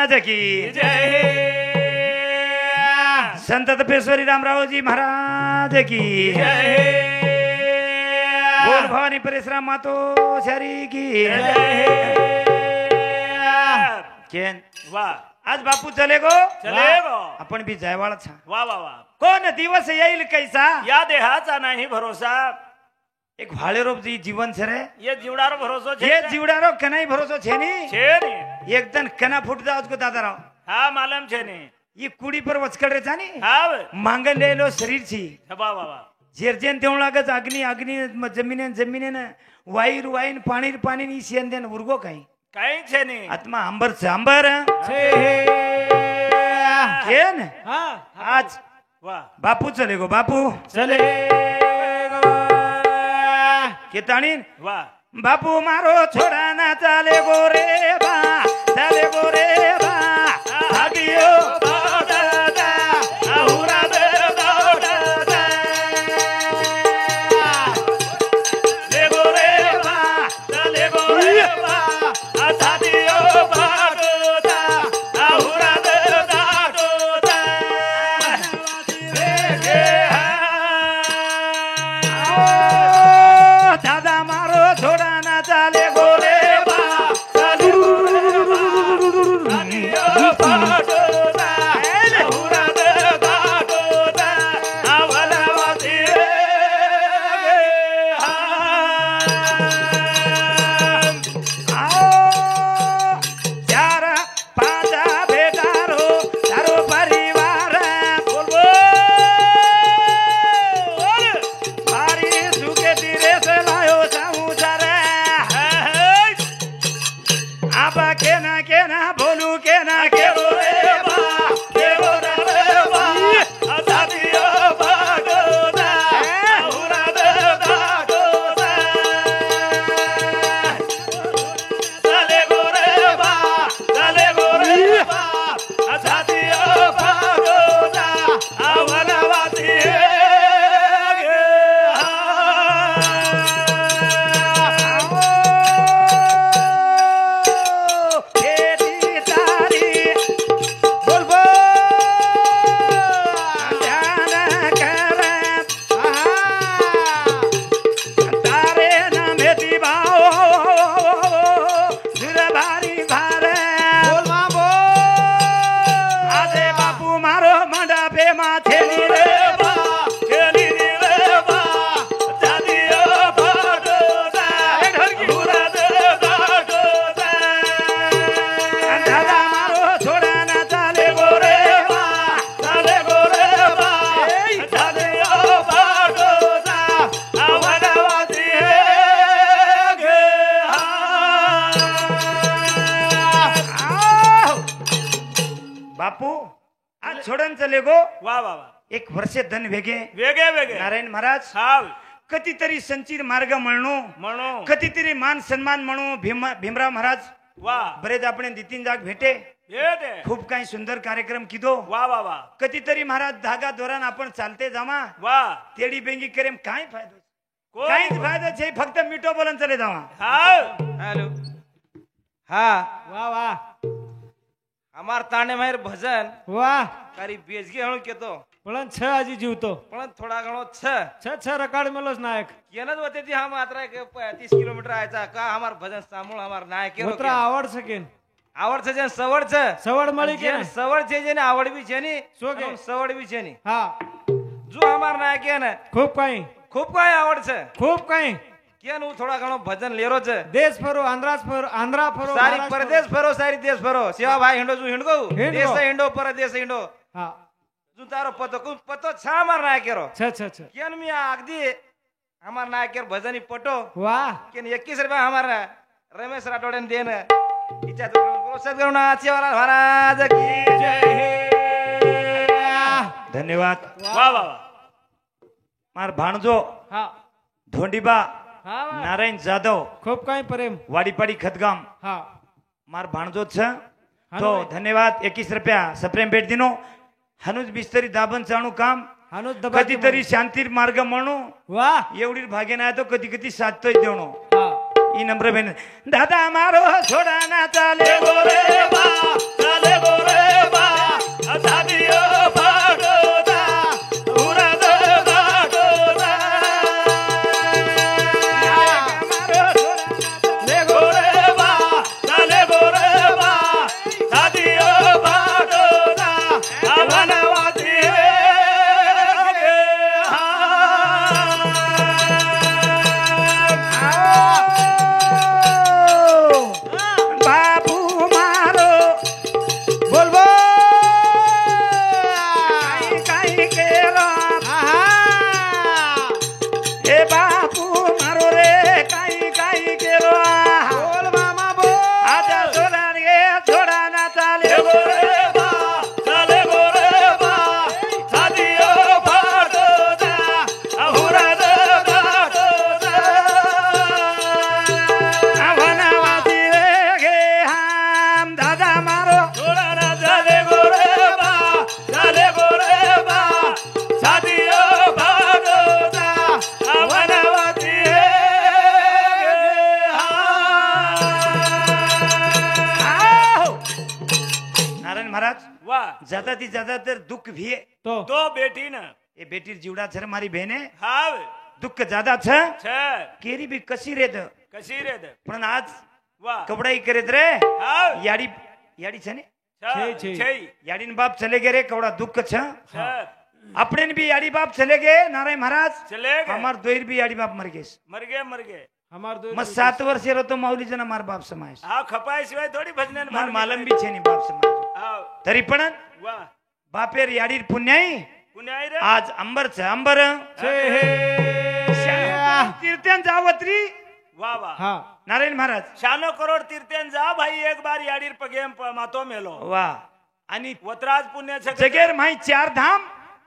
महाराज की जय संत तपेश्वरी रामरावजी महाराज की जय बोल भवानी परिश्रम मातो शरी की केन वाह आज बापू चलेगो चलेगो आपण भी जायवाळा छा वाह वाह वाह कोण दिवस येईल कैसा या देहाचा नाही भरोसा एक भाळेरोप जी जीवन छे रे ये जीवडारो भरोसा छे ये जीवडारो कनाई भरोसा छे नी छे ने एक दिन कना फुट जाओ को दादाराव हा मालम छे ने ये कुडी पर वचकड रे छानी हाव मांगन लेलो शरीर छी वाह वाह वाह जेरजेन तेवढ लागत अग्नी अग्नी जमिनेन जमिनेन वाईर वाईन पाणी पाणी नी शेन देन उर्गो काही काही छे ने आत्मा अंबर छे अंबर छे केन हा आज वाह बापू चले गो बापू चले केताणी वाह बापू मारो छोड़ा ना चाले गो रे बा चाले गो रे बा भागियो बाडा आहुरा दे बाडा ले गो रे बा चले गो रे बा आधा दियो बाडा आहुरा दे बाडा रे गे दादा मारो छोड़ा ना चाले गो रे बा चले गो रे बा दियो बाडा आहुरा दे बाडा आवला वादी आओ चार पांचा बेटारो तारो परिवार मारी सुके तीरे से लायो समुद्र आपा के ना बोलू के ना के रे बा के रे बा आधा दियो बाडा आहुरा दे बाडा चले गो रे बा चले गो रे बा आधा दियो बाडा आवला वादी खेती तारी बोल बोल ध्यान कर तारे नामे दिवाओ भारी भार बोल मां बोल आजे बापू मारो मंडपे माथे नी रे बा खेली रे बा जादियो बाडा आहुरा दे बाडा दादा मारो छोड़ा ना चाले गो रे बा चले गो रे बा जादियो बाडा आवला वादी गे आओ बापू आज छोडन चले गो वाह वाह वाह एक वर्षे धन वेगे वेगे वेगे नारायण महाराज हाव कधीतरी संचित मार्ग म्हणू म्हणो कधीतरी मान सन्मान म्हणू भीमराव महाराज वाह बरेच आपण नितीन जाग भेटे ये दे खूप काही सुंदर कार्यक्रम किदो वाह वाह वाह कधीतरी महाराज धागा धोरण आपण चालते जामा वाह तेडी बेंगी करेम काय फायदो कोण? काहीच फायदा छे फक्त मिठो बोलन चले जावा हाव हेलो हाँ वाह वाह हमार ताने मार भजन वाह कारी बेजगे हणो केतो पण छ आजी जीवतो पण थोडा घणो छ छ छ रकाड मेलोस नायक केनच होते ती हम आत्रा के 30 किलोमीटर आयचा का हमार भजन सामूळ हमार नाय केरो मित्र आवड सकेन आवड छ जन सवड छ सवड मळी के जन सवड छे जन आवड बी छे नी सोगे. आणि सवड बी छे नी हा जो हमार नाय के न खूप काही खूप काय आवड छ खूप काही केन उ थोडा घणो भजन लेरो छ देश फरो आंध्रा फरो सारी महाराष्ट्र परदेश फरो सारी देश फरो सेवा भाई हिंडो जू हिंडगो हिंडगो. देश हिंडो परदेश हिंडो हा जू तारो पतो छा मार नाय केरो छ छ छ केन मी अगदी हमार नायकेर भजनी पटो वाह केन 21 रुपया हमारा रमेश राठोडन देन इच्छा सद्गुरु नाथजीवाला महाराज की जय धन्यवाद वाह वाह वाह मार भाणजो हा धोंडीबा हा वाह. नारायण जाधव खूप काही प्रेम वाडीपाडी खतगाम हा मार भाणजो छ हानो तो भाई. धन्यवाद 21 रुपया सप्रेम भेट दिनो हनुज बिस्तरी दाबन चाणू काम हानो दबा कधीतरी शांतीर मार्ग म्हणू वाह एवढी भाग्य नाही तो कधी कधी साधतोय देवणो हा ई नम्र बेन दादा मारो छोड़ा ना चाले ले गो रे बा चले गो नारायण महाराज વાહ જ્યાદાથી જ્યાદાતર દુઃખ ભીએ તો તો બેટી ને એ બેટી જીવડા છે રે મારી બહેને હાવ દુઃખ જ્યાદા છે છે કેરી બી કસી રે તો કસી રે દે પણ આજ વાહ કબડાઈ કરે રે હાવ યાડી યાડી છે ને છે છે याड़ी बाप चले गए रे कवड़ा दुख छ છે अपने ने भी याड़ी बाप चले गए नारायण महाराज चले गए हमार दोir भी याड़ी बाप मर गए मर गए हमार दो मैं 7 वर्ष रो तो माऊली जना मार बाप समाज હા ખપાય સિવાય થોડી ભજન मार मालम भी छे नहीं बाप समाज હાવ तरी पण વાહ बापेर याड़ी पुण्याई પુણ્યાઈ રે आज अंबर छ अंबर छे हे कीर्तन जावत्री વાહ वाह हाँ नारायण महाराज શાનો કરોડ તીર્થેન જા ભાઈ એક બાર યાડીર પગેમ માતો મેલો वाह आणि વતરાજ પુણ્ય છે जगेर माई 4 धाम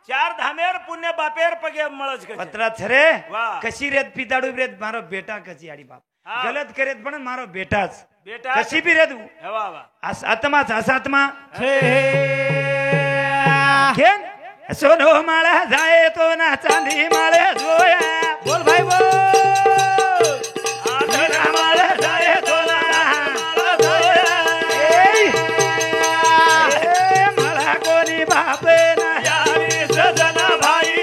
ચાર ધામેર પુણ્ય બાપેર પગેમ મળજ કે पत्रा छरे वाह. कशी रेत पिताडू रेत मारो बेटा कशी याड़ी बाप हाँ. गलत करे पण मारो बेटा બેટા कशी भी रेत હે વાહ વાહ आत्मा आत्मा छे हे केन सोनो माळा जाए तो ना चांदी माळे जोया बोल भाई बोल आंधळा माळा जाए तो ना माळा जोया ए माळा कोणी बापे ना यारी सजना भाई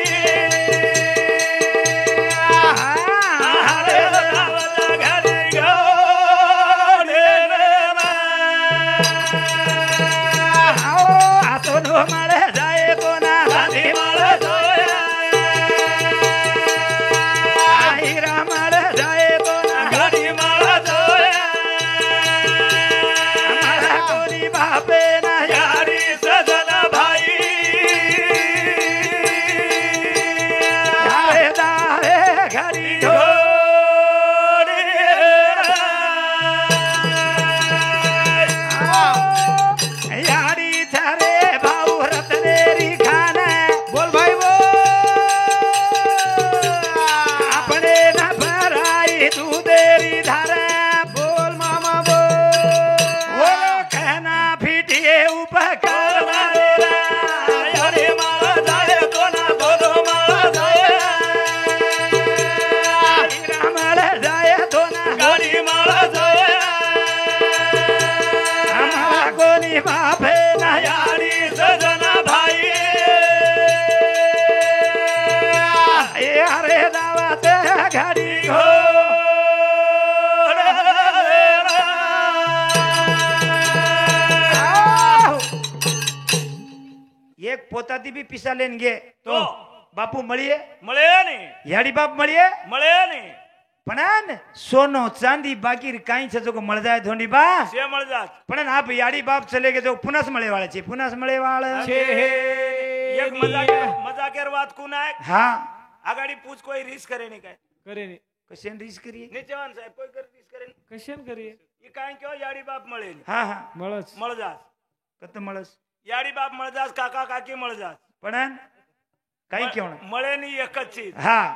हारे रावला घरी गो सोनो माळे जाए तो ना चांदी माळे जोया आई रामाळ जाए तो ना घरी माळा जोया माळा कोणी बापे ना यारी सजना भाई जाए दारे घरी घोडे यारी थारे भाऊ रत्नेरी खाना बोल भाई बोल अपने न भराई दूधेरी धारा बोल मामा बोल वो कहना फिटिए उपकार वालेला यारे माळा जाए तो ना बोलो माळा जाए आई रामाळा जाए तो ना गाडी माळा जाए आम्हाला कोणी बापे ना यारी सजना भाई ए अरे दावात गाडी एक પોતાથી બી પીસા લઈને ગે તો બાપુ મળીએ મળે ને યાડી બાપ મળીએ મળે ને પણ આ ને સોનો ચાંદી બાકી કાઈ છે જો મળ જાય ધોંડી બા સે મળ જાત પણ આપ યાડી બાપ ચલે કે જો પુનસ મળે વાળે છે પુનસ મળે વાળે छे हे એક મજાકેર વાત કુનાય હા આગાડી પૂછ કોઈ રીસ કરે નહીં કાય करे नहीं કશે રીસ કરીએ નીચેવાન સાહેબ કોઈ કરી રીસ કરે નહીં कशन करिए ઈ કાઈ કયો યાડી બાપ મળે નહીં હા હા मळच મળ જાત કત મળસ યાડી બાપ મળ જાત કાકા કાકી મળ જાત પણ કાઈ કેવું મળે નહીં એક જ ચીજ હા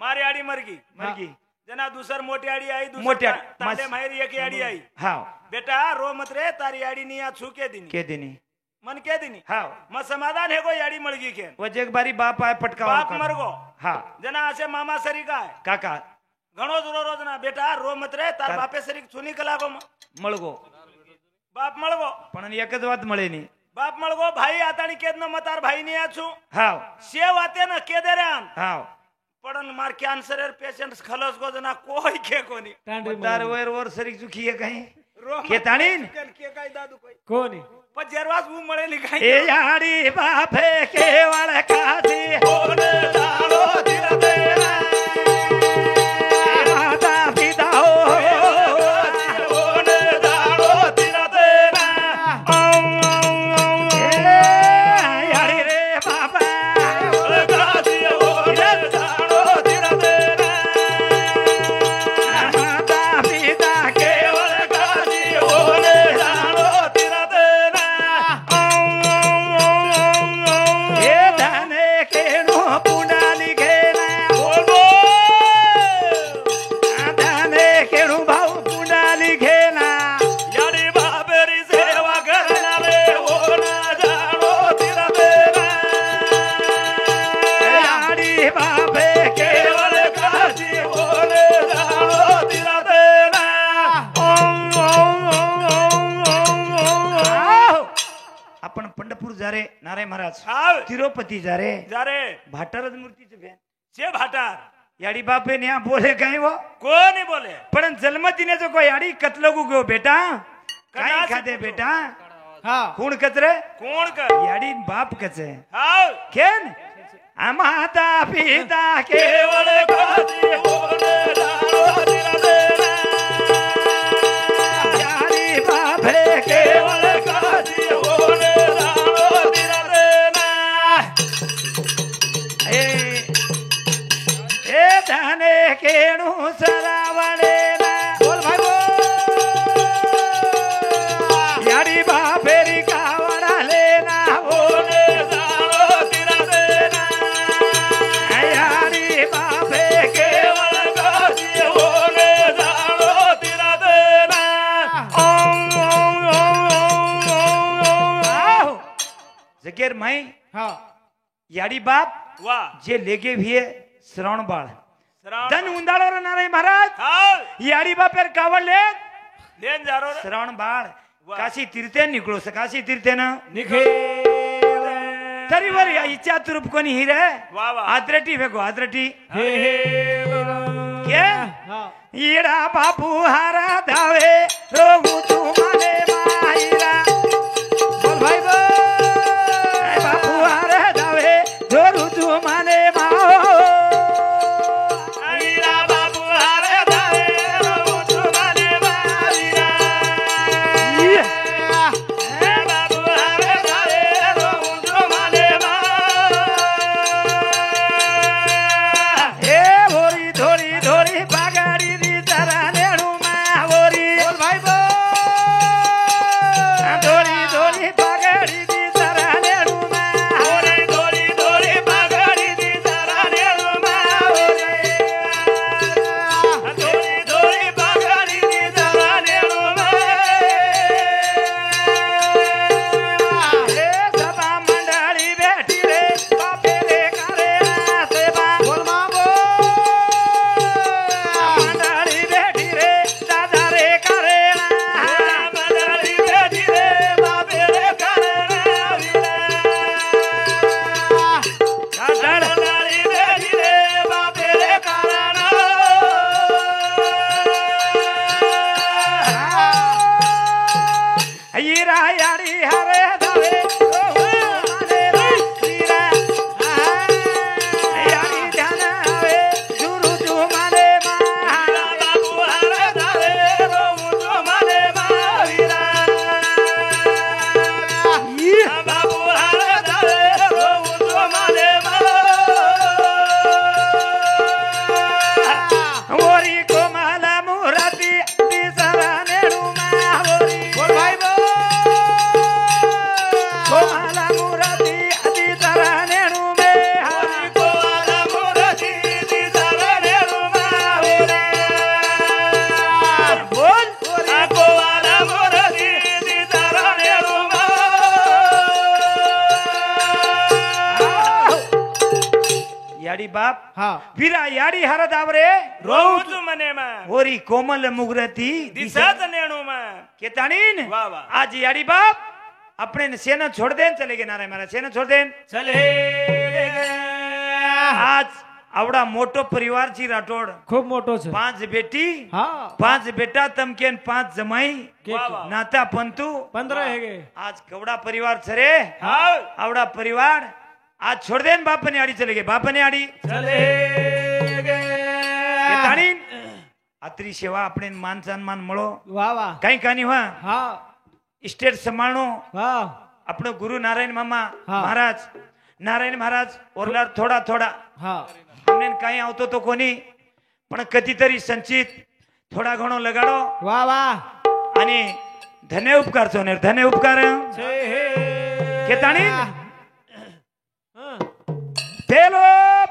મારી આડી મરગી મરગી जना दूसर मोटी आड़ी आई मोटी आड़ी, ताले मस्त. मायरी एक आड़ी आई હા बेटा रो मत रे तारी आड़ी नहीं आ छूके दिनी કે દીની मन के दिनी હા म समाधान है कोई आड़ी मळगी के વજે એક બારી બાપ આય પટકાવા बाप मर गो હા जना आसे मामा सरी का है કાકા घणो जोरो रोज ना बेटा रो मत रे तार तार- बापे सरी छुनी कलागो મળગો बाप मळगो પણ એક જ વાત મળે ની बाप मळगो भाई आतानी केद न मतार भाई नहीं आ छु હાવ से वाते न के दे रे आन હાવ पडन मार कैंसर पेशेंट खलस गो जना कोई के कोनी टांडरी તાર વર વર સરી ચૂકી કઈ रो કે તાણીન के काई दादू कोई कोनी पर जेरवास वो मळे ली काई એ યાડી બાપે કેવળ કાસી હોન દાડો દિલ દેરા માતા પિતા હો હોન દાડો દિલ દેરા યાડી રે બાપા કેવળ કાસી હોન દાડો દિલ દેરા માતા પિતા કેવળ કાસી હોન દાડો દિલ દેરા એ ધને કેનો પુંડાલી ઘેના जारे नारे महाराज हाव तिरुपति जारे जारे भाटारज मूर्तीचे भेन छे भाटार याडी बापे ने बोले काय वो कोणी बोले पण जन्मदिनेचो को याडी कतलगू गयो बेटा काय कदाच खाते पूछो. बेटा हा कोण कचरे कोण कर याडी बाप कचे हाव केन माता पिता केवळ केवळ गादी ओढे दारो दिला याडी बापे केवळ केवळ गादी ओढे दारो दिला ए धने केणू सरावणेला बोल भाई बोल याडी बापेरी कावडाले ना ओढे दारो दिला याडी बापे केवळ गादी ओढे दारो दिला ओम ओम ओम ओम आओ जगेर माई हा याडी बाप वाह जे लेगे भी श्रवण बाळ श्रावण धन उंदाळो रे नारायण महाराज हाव याडी बापेर कावड ले लेन जारो रे श्रवण बाळ वा. काशी तीर्थे निघलो काशी तीर्थे ना निखे तरी वर या इच्छा तुरुप कोणी हिरे वा वा आद्रटी फेको आद्रटी हे हे के हा ईडा बापू हारा धावे रोगू तू माने माईरा बोल भाई बोल बापू हारा धावे रोगू तू माने माओ आईरा बाबू हारे दावे बाबू तुम्हारे मारीरा हे बाबू हारे दावे बाबू तुम्हारे हे भोरी धोरी धोरी बागाडी दी जरा नेडू मा भोरी बोल भाई बोल धोरी धोरी बागाडी दी जरा नेडू मा थोड़ी थोड़ी थोड़ी पगड़ी दी जरा नेड़ू माओरे थोड़ी थोड़ी पगड़ी दी जरा नेड़ू हे सभा मंडळी बेटी रे बापे रे करे सेवा बोल मा बोल मंडळी बेटी रे दादा रे करे मंडली बेटी रे बाबे रे करना मंडली बेटी रे बाबे रे करना हीरा याडी हरे धावे माने हीरा याडी ध्यान हवे गुरु तू माने मा बाबू हारे दावे रोऊ तुम्हारे मावीरा बाबू हारे दावे रोऊ तुम्हारे ओरी कोमाला मुराती दिसरा नेडू मा ओरी बोल भाई बोल कोमाला मुराती दिसरा नेडू मे को आला मोरती दी जरा नेड़ू मावीरा बोल को आला मोरती दी जरा नेड़ू याडी बाप हा वीरा याडी हरद आवरे रोऊ तुमने मा ओरी कोमल मुगरती दिसत नेड़ू मा केतानीन वाह, वाह. आज याडी बाप अपने सेना छोड़ देन चले गए नारायण महाराज सेना छोड़ देन चले आज आवडा मोठो परिवार ची राठोड खूप मोठो છે 5 बेटी हा 5 बेटा तमकेन 5 जमाई वाह, वाह. नाता पंतु 15 है गे आज कवडा परिवार छरे हाव आवडा परिवार आज छोड़ देन बापने आड़ी चले गए बापने आड़ी चले केतानीन अत्री सेवा अपने मान सन्मान मळो वाह वाह काही कानी वा हा स्टेट संभाळणो वाह આપણો ગુરુ નારાયણ મામા હા. મહારાજ નારાયણ મહારાજ ઓરલા થોડા થોડા हा અમને કઈ આવતો તો કોની પણ કદીતરી સંચિત થોડા ઘણો લગાડો वाह वाह અને ધન્ય ઉપકાર છો ને ધન્ય ઉપકાર छे हे કેતાણી હા. પેલો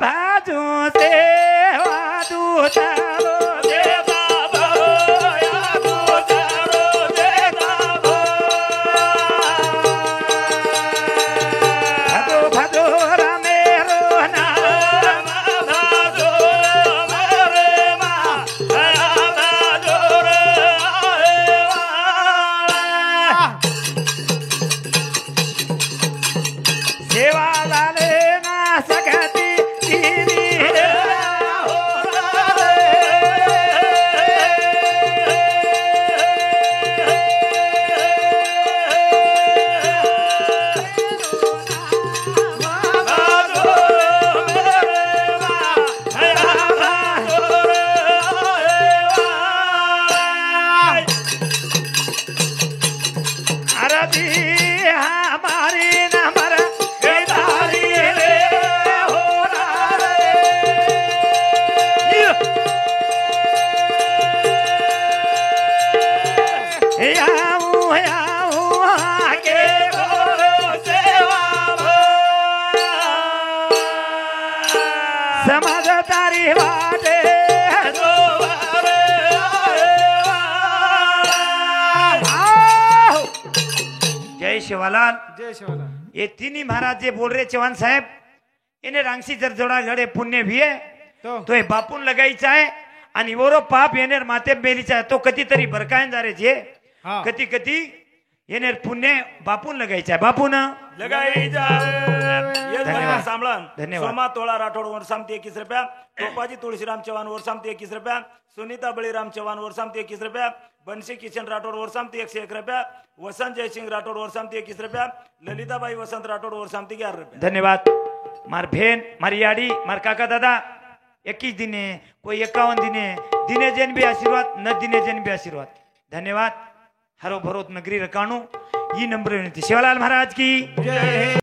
ભાજુ સેવા દૂતાલો देता भया तू चारो देता ભાદો ભાદો રામેરો નામ भादो मारे मा भया भादो रे आए धरती हमारी नमर दारी रे हो आगे समाज तारी वाटे जय शिवालाल जय शिवाला ये तिन्ही महाराज जे बोल रहे चौहान साहेब इन्हें रांगसी जर जोड़ा घडे पुण्य भी है तो हे बापून लगायचा आहे आणि वरो पाप येणार माते बेलीचा आहे तो कधीतरी बरकायन जा रे जे हा. कधी कधी येणार पुण्य बापून लगायचा आहे बापून लगाई जा धन्यवाद. सांभळण धन्यवाद. सोमा तोळा राठोड वर सामती 21 रुपया टोपाजी तुळशीराम चव्हाण वर सामती 21 रुपया सुनीता बळीराम चव्हाण वर सामती 21 रुपया बनशी किशन राठोड वर सामती 101 रुपया वसंत जयसिंग राठोड वर सामती 21 रुपया ललिताबाई वसंत राठोड वर सामती 11 रुपया धन्यवाद मार भेन मारी याडी मार काका दादा 21 दिने कोई 51 दिने दिने जन भी आशीर्वाद न दिने जन भी आशीर्वाद धन्यवाद हरो भरोत नगरी रकाणू ये नंबर विनंती शिवालाल महाराज की जय